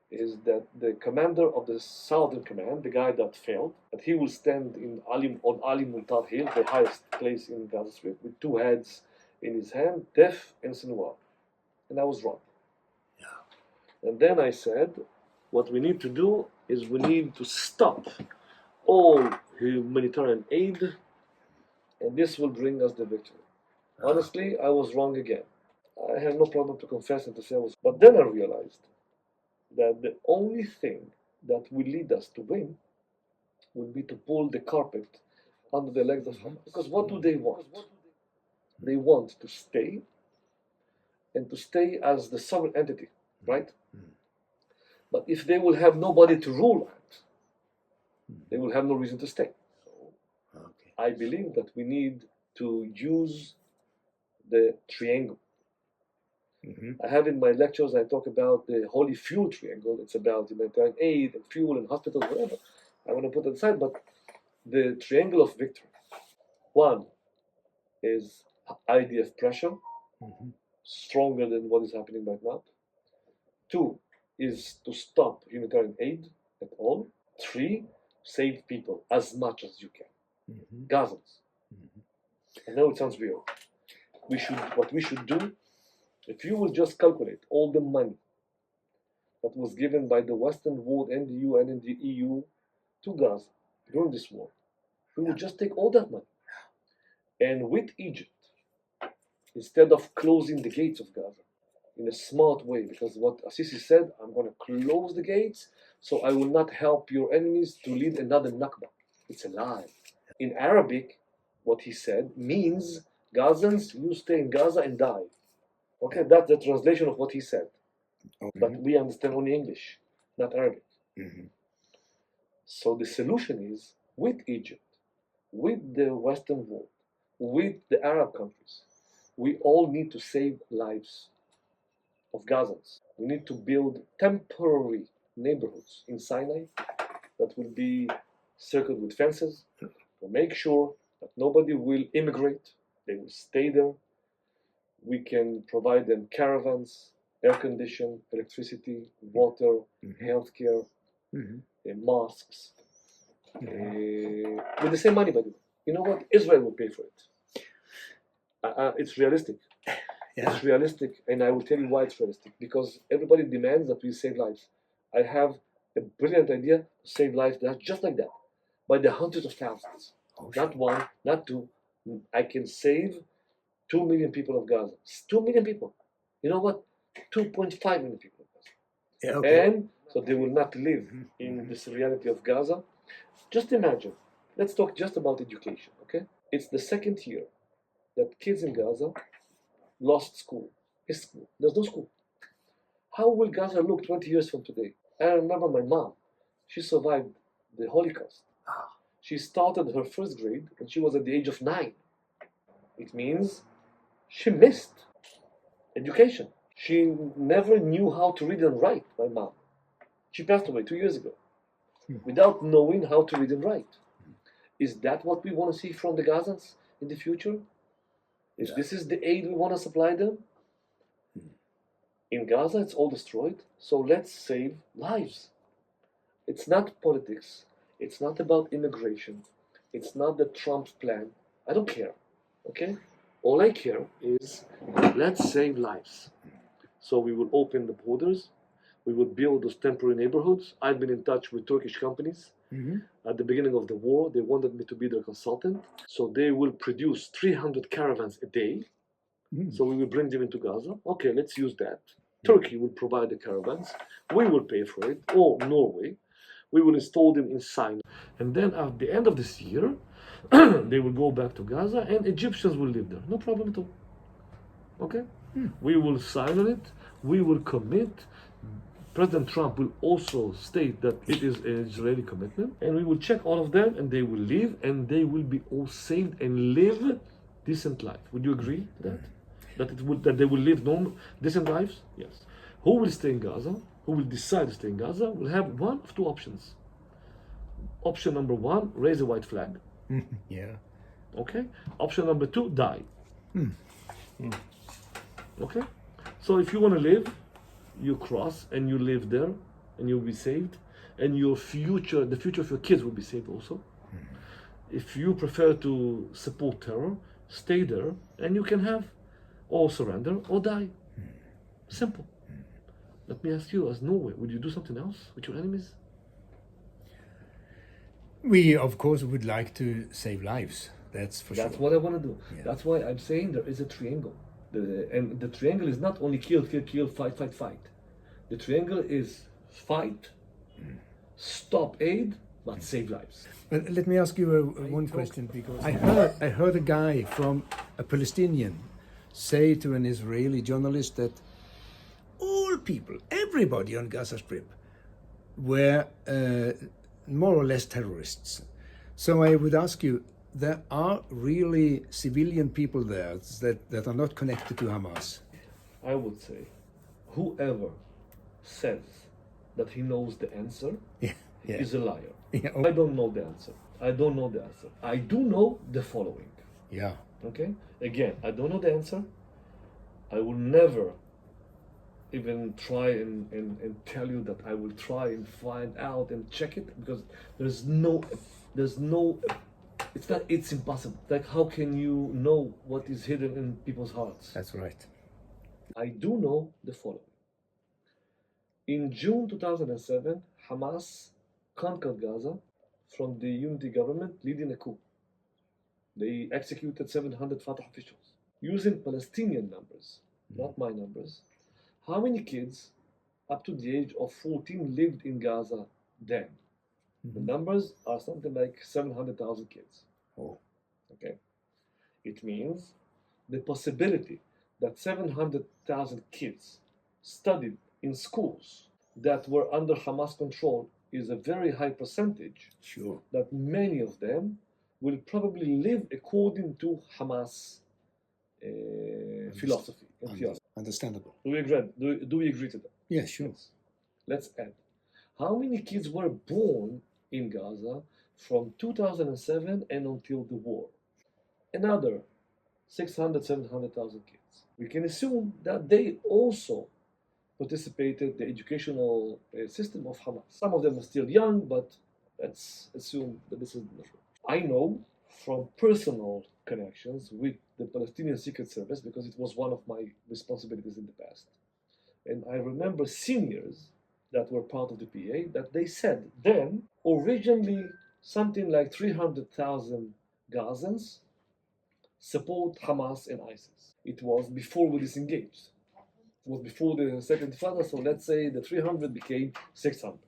is that the commander of the Southern Command, the guy that failed, that he will stand on Ali Muntar Hill, the highest place in Gaza Strip, with two heads in his hand, deaf and Sinwar. And I was wrong. And then I said, what we need to do is we need to stop all humanitarian aid, and this will bring us the victory. Honestly, I was wrong again. I have no problem to confess and to say I was. But then I realized that the only thing that will lead us to win will be to pull the carpet under the legs of Hamas. Because what do they want? They want to stay, and to stay as the sovereign entity, right? But if they will have nobody to rule at, they will have no reason to stay. So I believe that we need to use the triangle. I have in my lectures, I talk about the holy fuel triangle. It's about humanitarian aid and fuel and hospitals, whatever. I want to put it aside, but the triangle of victory. One is IDF pressure, stronger than what is happening right now. Two is to stop humanitarian aid at all. Three, save people as much as you can. Gazans. I know it sounds weird. What we should do, if you will just calculate all the money that was given by the Western world and the UN and the EU to Gaza during this war, we will just take all that money. And with Egypt, instead of closing the gates of Gaza in a smart way, because what Assisi said, I'm going to close the gates so I will not help your enemies to lead another Nakba. It's a lie. In Arabic, what he said means, Gazans, you stay in Gaza and die. Okay, that's the translation of what he said. But we understand only English, not Arabic. So the solution is, with Egypt, with the Western world, with the Arab countries, we all need to save lives of Gazans. We need to build temporary neighborhoods in Sinai that will be circled with fences to make sure that nobody will immigrate. They will stay there. We can provide them caravans, air conditioning, electricity, water, healthcare, mosques, with the same money, by the way. You know what? Israel will pay for it. It's realistic. It's realistic, and I will tell you why it's realistic. Because everybody demands that we save lives. I have a brilliant idea to save lives just like that, by the hundreds of thousands. Not one, not two. I can save 2 million people of Gaza. 2 million people. You know what? 2.5 million people of Gaza. And so they will not live in this reality of Gaza. Just imagine. let's talk just about education, okay? It's the second year that kids in Gaza lost school. There's no school. How will Gaza look 20 years from today? I remember my mom. She survived the Holocaust. She started her first grade when she was at the age of 9. It means she missed education. She never knew how to read and write, my mom. She passed away 2 years ago without knowing how to read and write. Is that what we want to see from the Gazans in the future? If this is the aid we want to supply them? In Gaza, it's all destroyed, so let's save lives. It's not politics. It's not about immigration. It's not the Trump plan. I don't care, okay? All I care is let's save lives. So we will open the borders. We will build those temporary neighborhoods. I've been in touch with Turkish companies. At the beginning of the war, they wanted me to be their consultant. So they will produce 300 caravans a day. So we will bring them into Gaza. Okay, let's use that. Turkey will provide the caravans. We will pay for it. Or Norway. We will install them in Sinai. And then at the end of this year, they will go back to Gaza and Egyptians will live there. No problem at all. Okay? We will sign on it. We will commit. President Trump will also state that it is an Israeli commitment. And we will check all of them and they will leave and they will be all saved and live decent life. Would you agree to that? That they will live normal, decent lives? Yes. Who will stay in Gaza? Who will decide to stay in Gaza will have one of two options. Option number one, raise a white flag. Yeah. Okay? Option number two, die. Okay? So if you want to live, you cross and you live there and you'll be saved. And your future, the future of your kids will be saved also. If you prefer to support terror, stay there and you can have or surrender or die. Simple. Let me ask you, as Norway, would you do something else with your enemies? We, of course, would like to save lives. That's for sure. That's what I want to do. Yeah. That's why I'm saying there is a triangle. And the triangle is not only kill, kill, kill, fight, fight, fight. The triangle is fight, stop aid, but save lives. But let me ask you one question, because I heard a guy from a Palestinian say to an Israeli journalist that all people, everybody on Gaza Strip, were more or less terrorists. So I would ask you, there are really civilian people there that are not connected to Hamas? I would say, whoever says that he knows the answer is a liar. Yeah. I don't know the answer. I don't know the answer. I do know the following. Yeah. Okay? Again, I don't know the answer. I will never even try and tell you that I will try and find out and check it, because there's no, it's impossible. Like, how can you know what is hidden in people's hearts? That's right. I do know the following. In June 2007, Hamas conquered Gaza from the unity government, leading a coup. They executed 700 Fatah officials using Palestinian numbers, not my numbers. How many kids up to the age of 14 lived in Gaza then? The numbers are something like 700,000 kids. Oh. Okay. It means the possibility that 700,000 kids studied in schools that were under Hamas control is a very high percentage. Sure. That many of them will probably live according to Hamas philosophy and theology. Understandable. Do we agree to that? Yeah, sure. Yes. Let's add. How many kids were born in Gaza from 2007 and until the war? Another 600, 700,000 kids. We can assume that they also participated in the educational system of Hamas. Some of them are still young, but let's assume that this is the truth. I know from personal connections with the Palestinian Secret Service, because it was one of my responsibilities in the past. And I remember seniors that were part of the PA that they said then, originally something like 300,000 Gazans support Hamas and ISIS. It was before we disengaged. It was before the Second Intifada, so let's say the 300 became 600.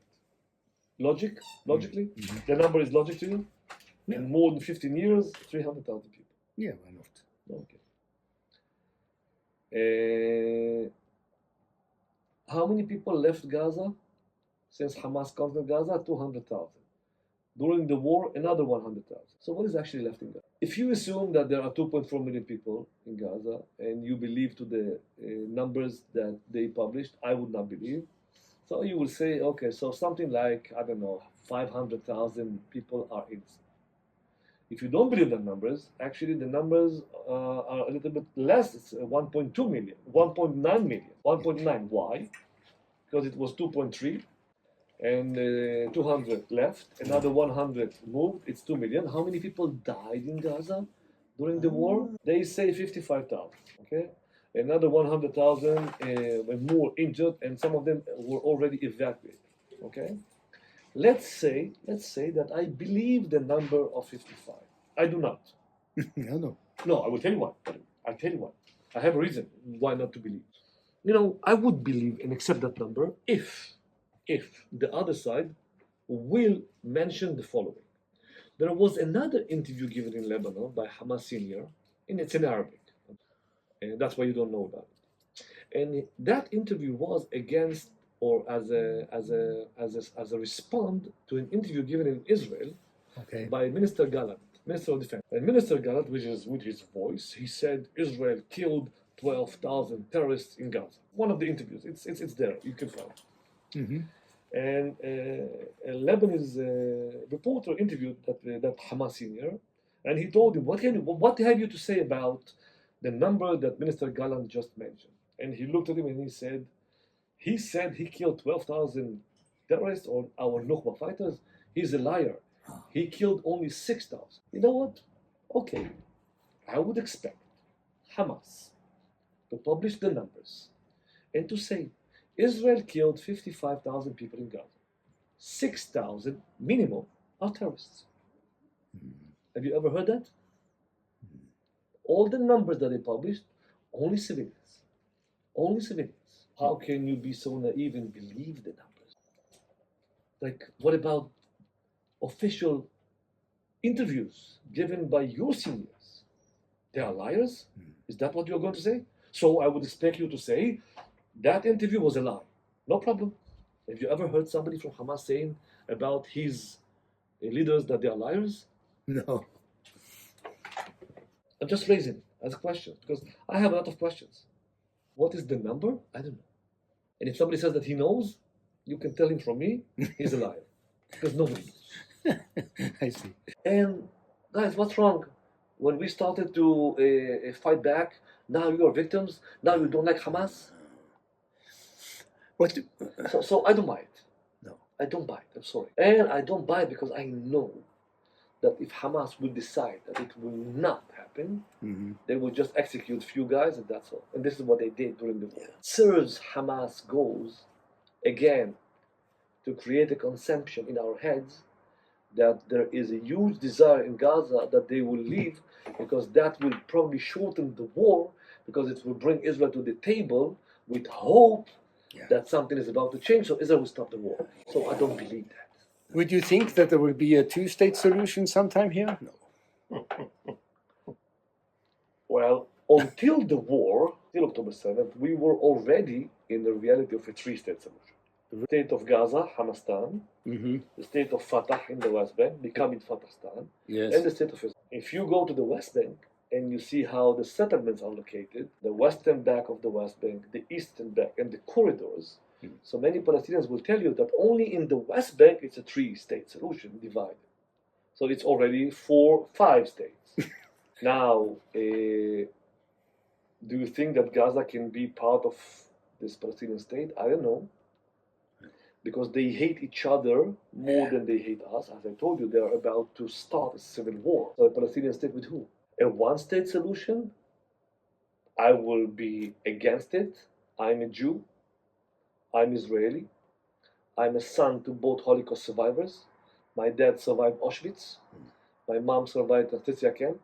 Logically? The number is logic to you? Yeah. In more than 15 years, 300,000 people. Yeah, why not? Okay. How many people left Gaza since Hamas conquered Gaza? 200,000. During the war, another 100,000. So what is actually left in Gaza? If you assume that there are 2.4 million people in Gaza and you believe to the numbers that they published, I would not believe. So you will say, okay, so something like, I don't know, 500,000 people are innocent. If you don't believe the numbers, actually the numbers are a little bit less. It's 1.2 million, 1.9 million, 1.9. Why? Because it was 2.3 and 200 left, another 100 moved, it's 2 million. How many people died in Gaza during the war? They say 55,000, okay? Another 100,000 were more injured, and some of them were already evacuated, okay? Let's say that I believe the number of 55. I do not. No. No, I will tell you why. I'll tell you why. I have a reason why not to believe. You know, I would believe and accept that number if the other side will mention the following. There was another interview given in Lebanon by Hamas senior, and it's in Arabic. And that's why you don't know about it. And that interview was against or as a response to an interview given in Israel by Minister Gallant, Minister of Defense. And Minister Gallant, with his voice, he said Israel killed 12,000 terrorists in Gaza. One of the interviews, it's there, you can find it. Mm-hmm. And a Lebanese reporter interviewed that Hamas senior, and he told him, what have you to say about the number that Minister Gallant just mentioned? And he looked at him and he said he killed 12,000 terrorists or our Nukba fighters. He's a liar. He killed only 6,000. You know what? Okay, I would expect Hamas to publish the numbers and to say Israel killed 55,000 people in Gaza. 6,000 minimum are terrorists. Have you ever heard that? All the numbers that they published, only civilians. Only civilians. How can you be so naive and believe the numbers? Like, what about official interviews given by your seniors? They are liars? Is that what you're going to say? So I would expect you to say, that interview was a lie. No problem. Have you ever heard somebody from Hamas saying about his leaders that they are liars? No. I'm just raising as a question because I have a lot of questions. What is the number? I don't know. And if somebody says that he knows, you can tell him from me, he's a liar. Because nobody knows. I see. And guys, what's wrong? When we started to fight back, now you are victims, now you don't like Hamas. What? So I don't buy it. No. I don't buy it, I'm sorry. And I don't buy it because I know that if Hamas will decide that it will not happen, they will just execute few guys and that's all. And this is what they did during the war. Serves Hamas goals, again, to create a conception in our heads that there is a huge desire in Gaza that they will leave because that will probably shorten the war because it will bring Israel to the table with hope that something is about to change, so Israel will stop the war. So I don't believe that. Would you think that there will be a two-state solution sometime here? No. Well, until the war, till October 7th, we were already in the reality of a three-state solution. The state of Gaza, Hamastan, the state of Fatah in the West Bank, becoming Fatahstan, and the state of Israel. If you go to the West Bank and you see how the settlements are located, the western bank of the West Bank, the eastern bank, and the corridors, so many Palestinians will tell you that only in the West Bank it's a three-state solution divided. So it's already 5 states. Now, do you think that Gaza can be part of this Palestinian state? I don't know. Because they hate each other more than they hate us. As I told you, they are about to start a civil war. So a Palestinian state with who? A one-state solution? I will be against it. I'm a Jew. I'm Israeli. I'm a son to both Holocaust survivors. My dad survived Auschwitz. My mom survived the Tizia camp.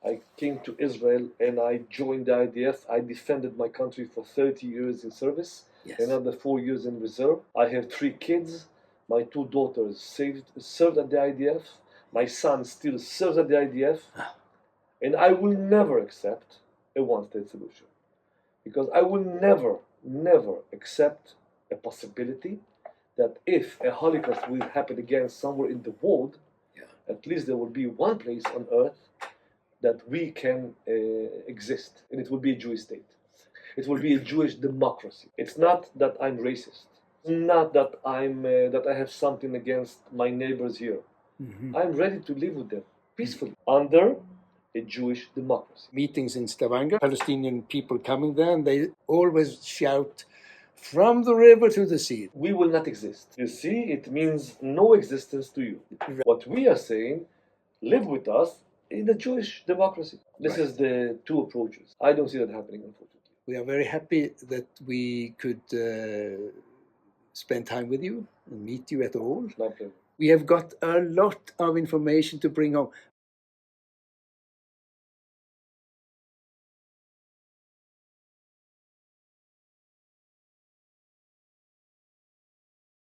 I came to Israel and I joined the IDF. I defended my country for 30 years in service. Another 4 years in reserve. I have 3 kids. My 2 daughters served at the IDF. My son still serves at the IDF, and I will never accept a one-state solution. Because I will never accept a possibility that if a Holocaust will happen again somewhere in the world, at least there will be one place on earth that we can exist, and it will be a Jewish state. It will be a Jewish democracy. It's not that I'm racist. It's not that that I have something against my neighbors here. Mm-hmm. I'm ready to live with them peacefully under a Jewish democracy. Meetings in Stavanger, Palestinian people coming there, and they always shout, "From the river to the sea." We will not exist. You see, it means no existence to you. What we are saying, live with us in a Jewish democracy. This is the two approaches. I don't see that happening, unfortunately. We are very happy that we could spend time with you and meet you at all. My pleasure. We have got a lot of information to bring home.